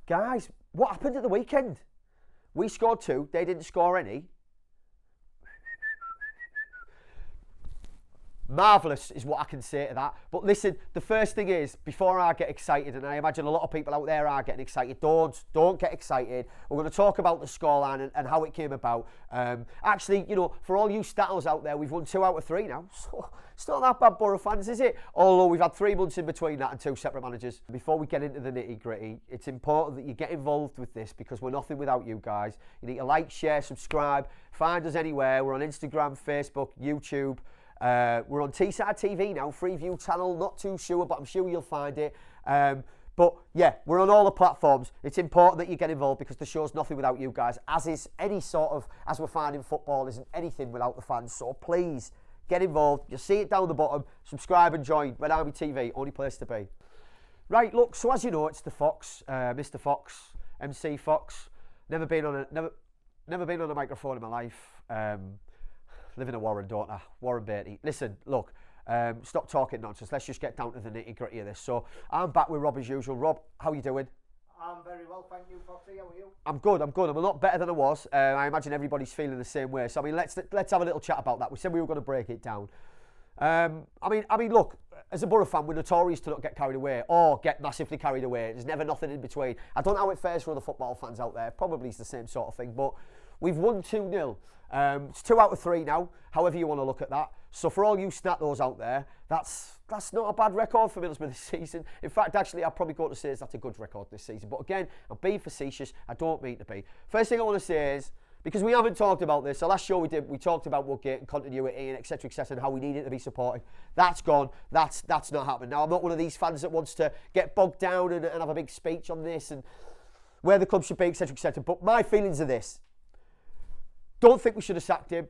Guys, what happened at the weekend? We scored 2, they didn't score any. Marvellous is what I can say to that. But listen, the first thing is, before I get excited, and I imagine a lot of people out there are getting excited, don't get excited. We're going to talk about the scoreline and how it came about. Actually, you know, for all you stattles out there, we've won 2 out of 3 now. So it's not that bad, Boro fans, is it? Although we've had 3 months in between that and 2 separate managers. Before we get into the nitty-gritty, it's important that you get involved with this because we're nothing without you guys. You need to like, share, subscribe, find us anywhere. We're on Instagram, Facebook, YouTube. We're on Teesside TV now, Freeview channel, not too sure, but I'm sure you'll find it. But yeah, we're on all the platforms. It's important that you get involved because the show's nothing without you guys, as is any sort of, as we're finding football isn't anything without the fans. So please, get involved. You'll see it down the bottom. Subscribe and join. Red Army TV, only place to be. Right, look, so as you know, it's the Fox, Mr. Fox, MC Fox. Never been on a microphone in my life. Live in a Warren, don't I? Warren Beatty. Listen, look, stop talking nonsense. Let's just get down to the nitty-gritty of this. So, I'm back with Rob as usual. Rob, how are you doing? I'm very well, thank you, Foxy. How are you? I'm good. I'm a lot better than I was. I imagine everybody's feeling the same way. So, I mean, let's have a little chat about that. We said we were going to break it down. I mean, look, as a Boro fan, we're notorious to not get carried away or get massively carried away. There's never nothing in between. I don't know how it fares for other football fans out there. Probably it's the same sort of thing, but we've won 2-0. It's 2 out of 3 now, however you want to look at that. So for all you snat-those out there, that's not a bad record for Middlesbrough this season. In fact, actually, I'd probably go to say that's a good record this season. But again, I'm being facetious. I don't mean to be. First thing I want to say is, because we haven't talked about this, the last show we did, we talked about Woodgate and continuity and etc, and how we need it to be supported. That's gone. That's not happening. Now, I'm not one of these fans that wants to get bogged down and have a big speech on this and where the club should be, etc. But my feelings are this. Don't think we should have sacked him.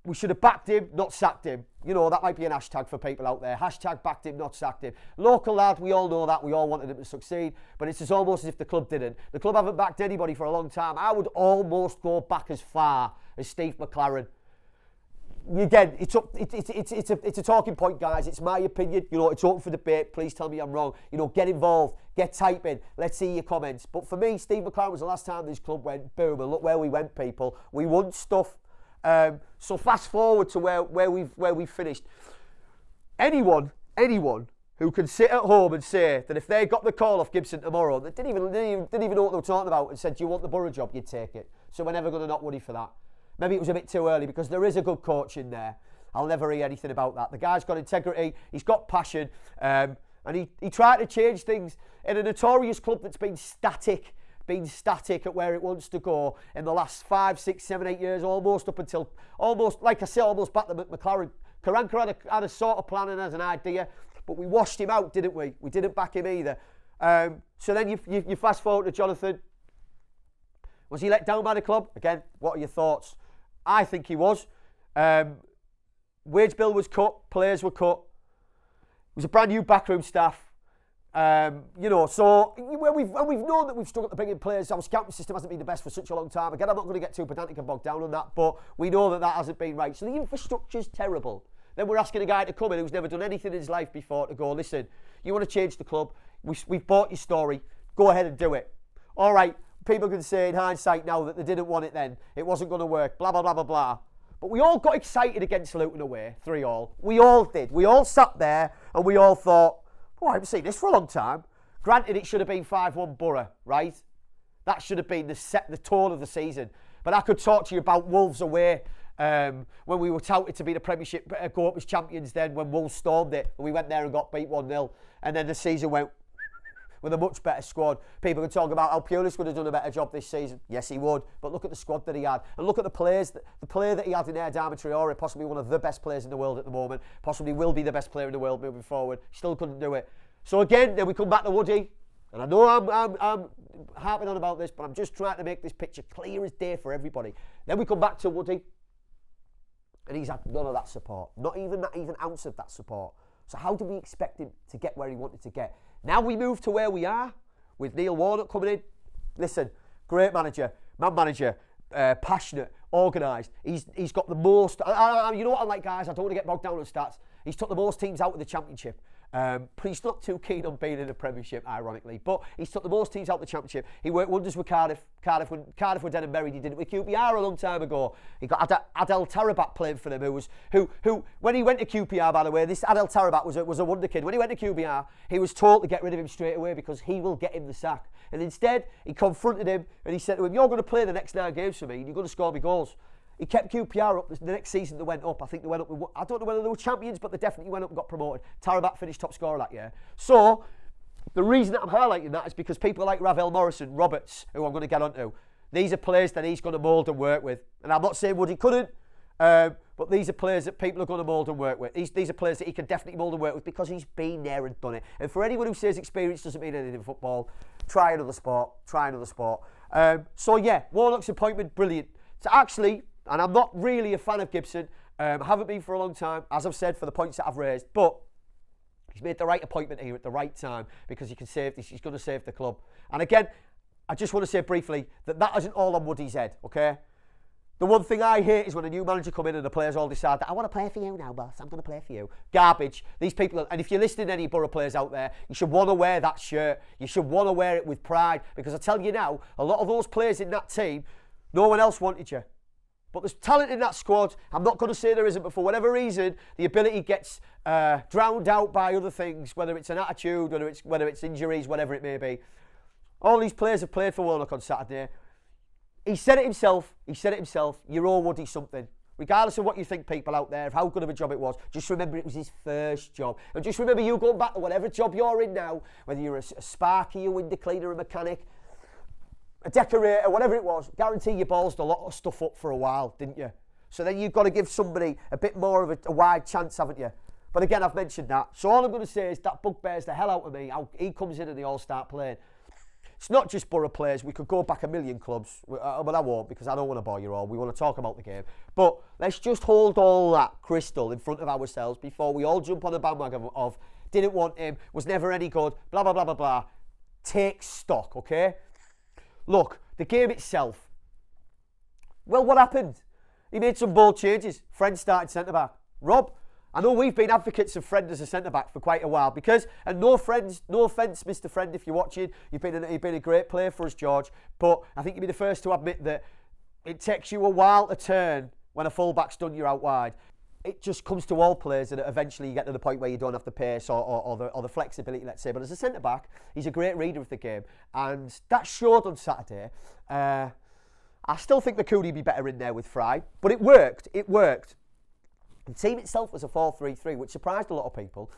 We should have backed him, not sacked him. You know, that might be an hashtag for people out there. Hashtag backed him, not sacked him. Local lad, we all know that. We all wanted him to succeed. But it's almost as if the club didn't. The club haven't backed anybody for a long time. I would almost go back as far as Steve McLaren. Again, it's a talking point, guys. It's my opinion. You know, it's open for debate. Please tell me I'm wrong. You know, get involved. Get typing. Let's see your comments. But for me, Steve McLaren was the last time this club went boom. And look where we went, people. We won stuff. So fast forward to where we've finished. Anyone who can sit at home and say that if they got the call off Gibson tomorrow, they didn't even know what they were talking about, and said, "Do you want the Boro job?" You'd take it. So we're never going to not worry for that. Maybe it was a bit too early because there is a good coach in there. I'll never hear anything about that. The guy's got integrity. He's got passion, and he tried to change things in a notorious club that's been static at where it wants to go in the last 5, 6, 7, 8 years, almost back to McLaren. Karanka had a sort of plan and has an idea, but we washed him out, didn't we? We didn't back him either. So then you fast forward to Jonathan. Was he let down by the club? Again, what are your thoughts? I think he was. Wage bill was cut, players were cut. It was a brand new backroom staff. You know, so when we've known that we've struggled to bring in players, our scouting system hasn't been the best for such a long time. Again, I'm not going to get too pedantic and bogged down on that, but we know that hasn't been right. So the infrastructure's terrible. Then we're asking a guy to come in who's never done anything in his life before to go, listen, you want to change the club? We've bought your story. Go ahead and do it. All right, people can say in hindsight now that they didn't want it then. It wasn't going to work, blah, blah, blah, blah, blah. But we all got excited against Luton away, 3-3. We all did. We all sat there and we all thought, oh, I haven't seen this for a long time. Granted, it should have been 5-1 Boro, right? That should have been the tone of the season. But I could talk to you about Wolves away when we were touted to be the Premiership go-up as champions then, when Wolves stormed it. And we went there and got beat 1-0. And then the season went with a much better squad. People can talk about how Pulis would have done a better job this season. Yes, he would. But look at the squad that he had. And look at the players. The player that he had in Air Traore, possibly one of the best players in the world at the moment. Possibly will be the best player in the world moving forward. Still couldn't do it. So again, then we come back to Woody. And I know I'm harping on about this, but I'm just trying to make this picture clear as day for everybody. Then we come back to Woody. And he's had none of that support. Not even an ounce of that support. So how do we expect him to get where he wanted to get? Now we move to where we are, with Neil Warnock coming in. Listen, great manager, man manager, passionate, organised. He's got the most, you know what I like, guys? I don't want to get bogged down on stats. He's took the most teams out of the Championship. But he's not too keen on being in the Premiership, ironically. But he's took the most teams out the Championship. He worked wonders with Cardiff. When Cardiff were dead and buried, he did it with QPR a long time ago. He got Adel Tarabat playing for them, who when he went to QPR, by the way, this Adel Tarabat was a wonder kid. When he went to QPR, he was told to get rid of him straight away because he will get him the sack. And instead, he confronted him and he said to him, "You're going to play the next 9 games for me and you're going to score me goals." He kept QPR up the next season they went up. I think they went up, I don't know whether they were champions, but they definitely went up and got promoted. Tarabat finished top scorer that year. So, the reason that I'm highlighting that is because people like Ravel Morrison, Roberts, who I'm going to get onto, these are players that he's going to mould and work with. And I'm not saying Woody couldn't, but these are players that people are going to mould and work with. These are players that he can definitely mould and work with because he's been there and done it. And for anyone who says experience doesn't mean anything in football, try another sport. So yeah, Warnock's appointment, brilliant. So actually, and I'm not really a fan of Gibson, I haven't been for a long time, as I've said, for the points that I've raised, but he's made the right appointment here at the right time because he can save this, he's going to save the club. And again, I just want to say briefly that isn't all on Woody's head, okay? The one thing I hate is when a new manager come in and the players all decide that I want to play for you now, boss, I'm going to play for you. Garbage. These people, and if you're listening to any Boro players out there, you should want to wear that shirt. You should want to wear it with pride because I tell you now, a lot of those players in that team, no one else wanted you. But there's talent in that squad. I'm not going to say there isn't, but for whatever reason, the ability gets drowned out by other things, whether it's an attitude, whether it's injuries, whatever it may be. All these players have played for Warnock on Saturday. He said it himself. You owe Woody something. Regardless of what you think, people out there, of how good of a job it was, just remember it was his first job. And just remember you going back to whatever job you're in now, whether you're a sparky, a window cleaner, a mechanic, a decorator, whatever it was, guarantee you ballsed a lot of stuff up for a while, didn't you? So then you've got to give somebody a bit more of a wide chance, haven't you? But again, I've mentioned that. So all I'm going to say is that bugbears the hell out of me, how he comes in and they all start playing. It's not just Boro players. We could go back a million clubs, but I won't because I don't want to bore you all. We want to talk about the game. But let's just hold all that crystal in front of ourselves before we all jump on the bandwagon of didn't want him, was never any good, blah, blah, blah, blah, blah. Take stock, okay? Look, the game itself. Well, what happened? He made some bold changes. Friend started centre-back. Rob, I know we've been advocates of Friend as a centre-back for quite a while because, and no offence, Mr. Friend, if you're watching, you've been a great player for us, George, but I think you'd be the first to admit that it takes you a while to turn when a full-back's done you out wide. It just comes to all players that eventually you get to the point where you don't have the pace or the flexibility, let's say. But as a centre-back, he's a great reader of the game. And that showed on Saturday. I still think the Cooney would be better in there with Fry. But it worked. The team itself was a 4-3-3, which surprised a lot of people.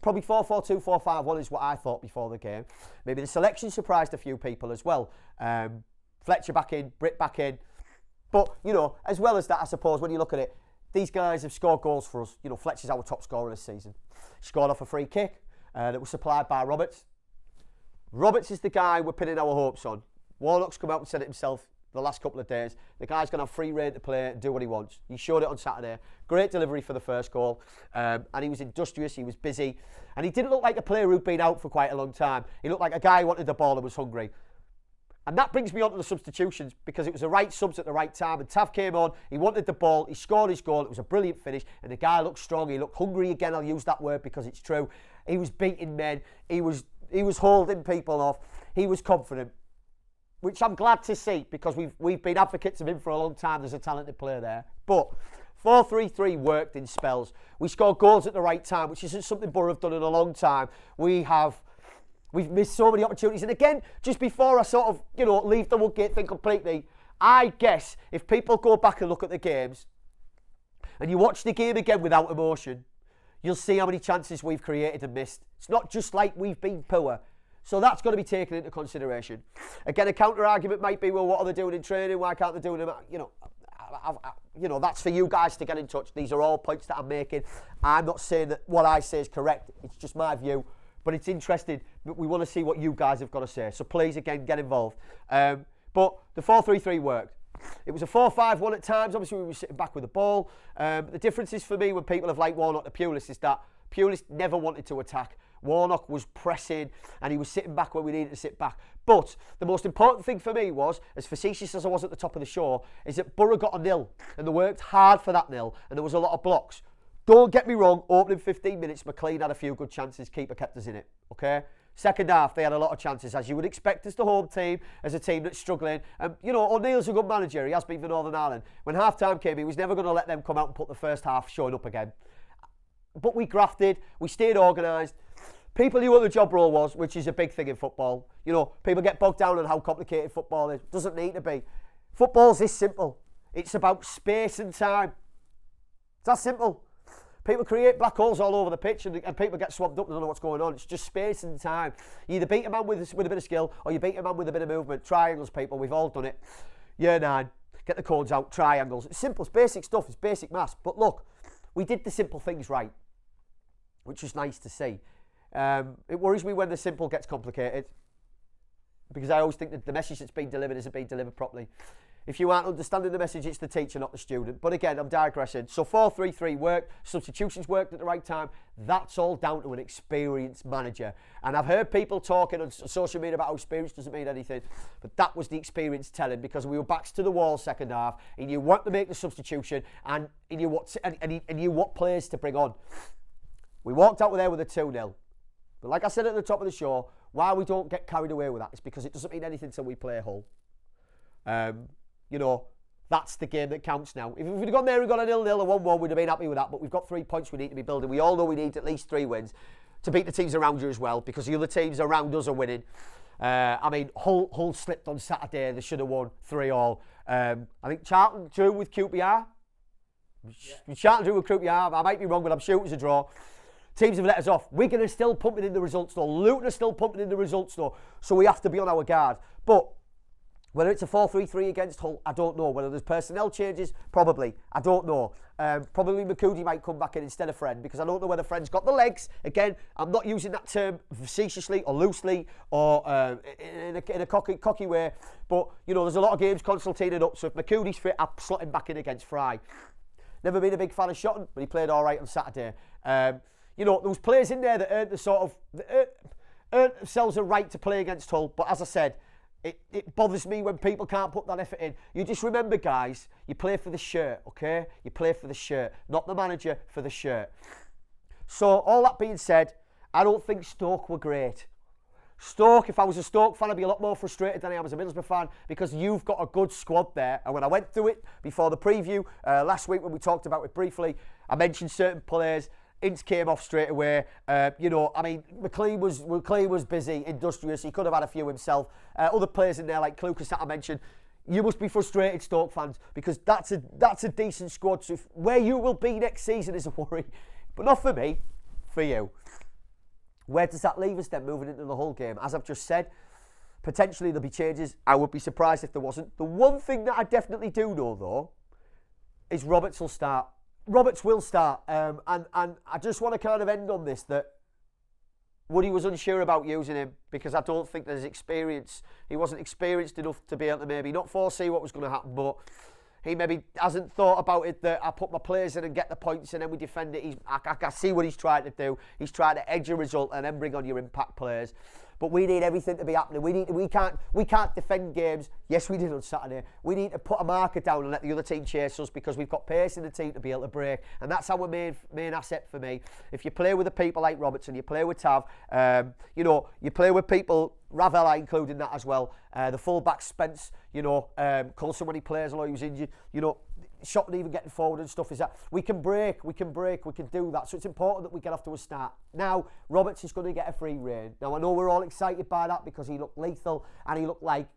Probably 4-4-2, 4-5-1 is what I thought before the game. Maybe the selection surprised a few people as well. Fletcher back in, Britt back in. But, you know, as well as that, I suppose, when you look at it, these guys have scored goals for us. You know, Fletcher's our top scorer this season. Scored off a free kick that was supplied by Roberts. Roberts is the guy we're pinning our hopes on. Warnock's come out and said it himself the last couple of days. The guy's going to have free rein to play and do what he wants. He showed it on Saturday. Great delivery for the first goal. And he was industrious, he was busy. And he didn't look like a player who'd been out for quite a long time. He looked like a guy who wanted the ball and was hungry. And that brings me on to the substitutions because it was the right subs at the right time. And Tav came on, he wanted the ball, he scored his goal, it was a brilliant finish. And the guy looked strong, he looked hungry again, I'll use that word because it's true. He was beating men, he was holding people off, he was confident. Which I'm glad to see because we've been advocates of him for a long time. There's a talented player there. But 4-3-3 worked in spells. We scored goals at the right time, which isn't something Boro have done in a long time. We've missed so many opportunities. And again, just before I sort of, leave the Woodgate thing completely, I guess if people go back and look at the games and you watch the game again without emotion, you'll see how many chances we've created and missed. It's not just like we've been poor. So that's got to be taken into consideration. Again, a counter-argument might be, well, what are they doing in training? Why can't they do it? That's for you guys to get in touch. These are all points that I'm making. I'm not saying that what I say is correct. It's just my view. But it's interesting. We want to see what you guys have got to say. So please, again, get involved. But the 4-3-3 worked. It was a 4-5-1 at times. Obviously, we were sitting back with the ball. The difference is for me when people have liked Warnock to Pulis is that Pulis never wanted to attack. Warnock was pressing and he was sitting back when we needed to sit back. But the most important thing for me was, as facetious as I was at the top of the show, is that Boro got a nil and they worked hard for that nil and there was a lot of blocks. Don't get me wrong, opening 15 minutes, McLean had a few good chances, keeper kept us in it, okay? Second half, they had a lot of chances, as you would expect as the home team, as a team that's struggling. You know, O'Neill's a good manager, he has been for Northern Ireland. When half-time came, he was never going to let them come out and put the first half showing up again. But we grafted, we stayed organised. People knew what the job role was, which is a big thing in football. You know, people get bogged down on how complicated football is. Doesn't need to be. Football's this simple. It's about space and time. It's that simple. People create black holes all over the pitch and people get swamped up and don't know what's going on. It's just space and time. You either beat a man with a bit of skill or you beat a man with a bit of movement. Triangles, people, we've all done it. Year 9, get the codes out, triangles. It's simple, it's basic stuff, it's basic maths. But look, we did the simple things right, which was nice to see. It worries me when the simple gets complicated because I always think that the message that's being delivered isn't being delivered properly. If you aren't understanding the message, it's the teacher, not the student. But again, I'm digressing. So 4-3-3 worked, substitutions worked at the right time. That's all down to an experienced manager. And I've heard people talking on social media about how experience doesn't mean anything. But that was the experience telling because we were backs to the wall second half. He knew what to make the substitution and he knew what players to bring on. We walked out there with a 2-0. But like I said at the top of the show, why we don't get carried away with that is because it doesn't mean anything until we play Hull. You know, that's the game that counts now. If we'd gone there and got a 0-0 or 1-1, we'd have been happy with that. But we've got 3 points we need to be building. We all know we need at least 3 wins to beat the teams around you as well because the other teams around us are winning. I mean, Hull slipped on Saturday. They should have won 3-3. I think Charlton drew with QPR. Yeah. Charlton drew with QPR. I might be wrong, but I'm sure it was a draw. Teams have let us off. Wigan are still pumping in the results though. Luton are still pumping in the results though. So we have to be on our guard. But whether it's a 4-3-3 against Hull, I don't know. Whether there's personnel changes, probably. I don't know. Probably McCoody might come back in instead of Friend because I don't know whether Friend's got the legs. Again, I'm not using that term facetiously or loosely or in a cocky way. But, you know, there's a lot of games Constantine up. So if McCoody's fit, I'll slot him back in against Fry. Never been a big fan of Shotton, but he played all right on Saturday. You know, there was players in there that earned themselves a right to play against Hull. But as I said, it bothers me when people can't put that effort in. You just remember, guys, you play for the shirt, okay? You play for the shirt, not the manager, for the shirt. So, all that being said, I don't think Stoke were great. Stoke, if I was a Stoke fan, I'd be a lot more frustrated than I am as a Middlesbrough fan because you've got a good squad there. And when I went through it before the preview last week when we talked about it briefly, I mentioned certain players. Ince came off straight away. You know, I mean, McLean was busy, industrious. He could have had a few himself. Other players in there like Lucas that I mentioned. You must be frustrated, Stoke fans, because that's a decent squad. So where you will be next season is a worry, but not for me, for you. Where does that leave us then, moving into the Hull game? As I've just said, potentially there'll be changes. I would be surprised if there wasn't. The one thing that I definitely do know, though, is Roberts will start. Roberts will start, and I just want to kind of end on this, that Woody was unsure about using him because I don't think there's experience. He wasn't experienced enough to be able to maybe not foresee what was going to happen, but he maybe hasn't thought about it that I put my players in and get the points and then we defend it. I see what he's trying to do. He's trying to edge a result and then bring on your impact players. But we need everything to be happening. We can't defend games. Yes, we did on Saturday. We need to put a marker down and let the other team chase us because we've got pace in the team to be able to break. And that's our main asset for me. If you play with the people like Robertson, you play with Tav, you know, you play with people, Ravel I include in that as well. The full-back Spence, you know, Coulson when he plays, although he was injured, you know, Shotton even getting forward and stuff is that we can break, we can do that. So it's important that we get off to a start. Now, Roberts is going to get a free rein. Now, I know we're all excited by that because he looked lethal and he looked like,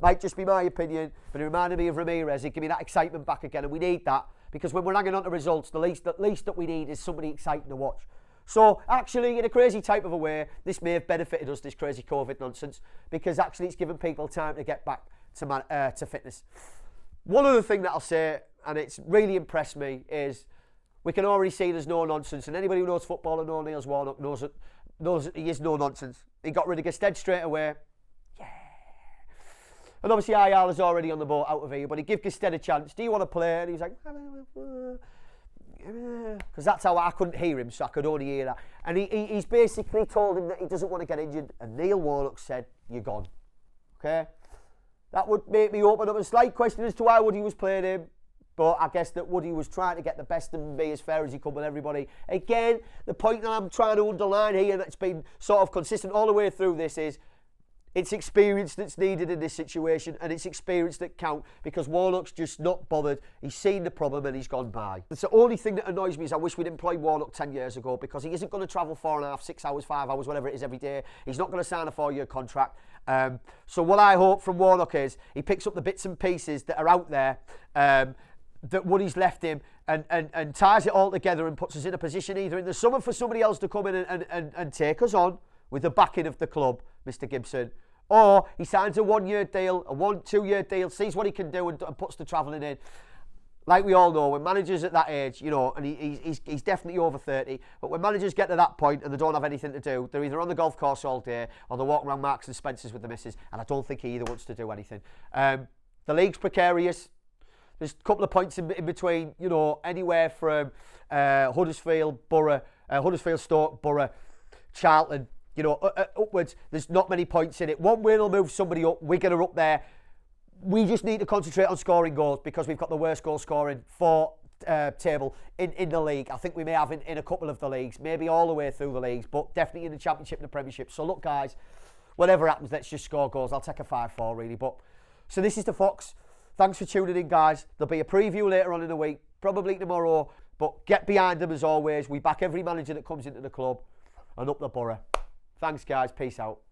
might just be my opinion, but it reminded me of Ramirez. He gave me that excitement back again, and we need that because when we're hanging on to results, the least that we need is somebody exciting to watch. So, actually, in a crazy type of a way, this may have benefited us, this crazy COVID nonsense, because actually it's given people time to get back to fitness. One other thing that I'll say, and it's really impressed me, is we can already see there's no nonsense. And anybody who knows football and knows Niels Warnock knows that he is no nonsense. He got rid of Gestead straight away. Yeah. And obviously IR is already on the boat out of here, but he gave Gestead a chance. Do you want to play? And he's like, because that's how I couldn't hear him, so I could only hear that. And he's basically told him that he doesn't want to get injured. And Neil Warnock said, you're gone. Okay? That would make me open up a slight question as to why Woody was playing him. but I guess that Woody was trying to get the best and be as fair as he could with everybody. Again, the point that I'm trying to underline here, that's been sort of consistent all the way through this, is it's experience that's needed in this situation, and it's experience that count, because Warnock's just not bothered. He's seen the problem and he's gone by. It's the only thing that annoys me is I wish we'd employed Warnock 10 years ago, because he isn't going to travel 4.5, 6 hours, 5 hours, whatever it is every day. He's not going to sign a 4-year contract. So what I hope from Warnock is he picks up the bits and pieces that are out there that Woody's left him and ties it all together and puts us in a position either in the summer for somebody else to come in and take us on with the backing of the club, Mr. Gibson, or he signs a 1-year deal, a 2-year deal, sees what he can do and puts the travelling in. Like we all know, when managers at that age, you know, and he's definitely over 30, but when managers get to that point and they don't have anything to do, they're either on the golf course all day or they're walking around Marks and Spencer's with the missus, and I don't think he either wants to do anything. The league's precarious. There's a couple of points in between, you know, anywhere from Huddersfield, Stoke, Boro, Charlton, you know, upwards. There's not many points in it. One win will move somebody up. Wigan are up there. We just need to concentrate on scoring goals, because we've got the worst goal scoring for table in the league. I think we may have in a couple of the leagues, maybe all the way through the leagues, but definitely in the Championship and the Premiership. So look, guys, whatever happens, let's just score goals. I'll take a 5-4 really. But so this is the Fox. Thanks for tuning in, guys. There'll be a preview later on in the week, probably tomorrow. But get behind them as always. We back every manager that comes into the club, and up the Borough. Thanks, guys. Peace out.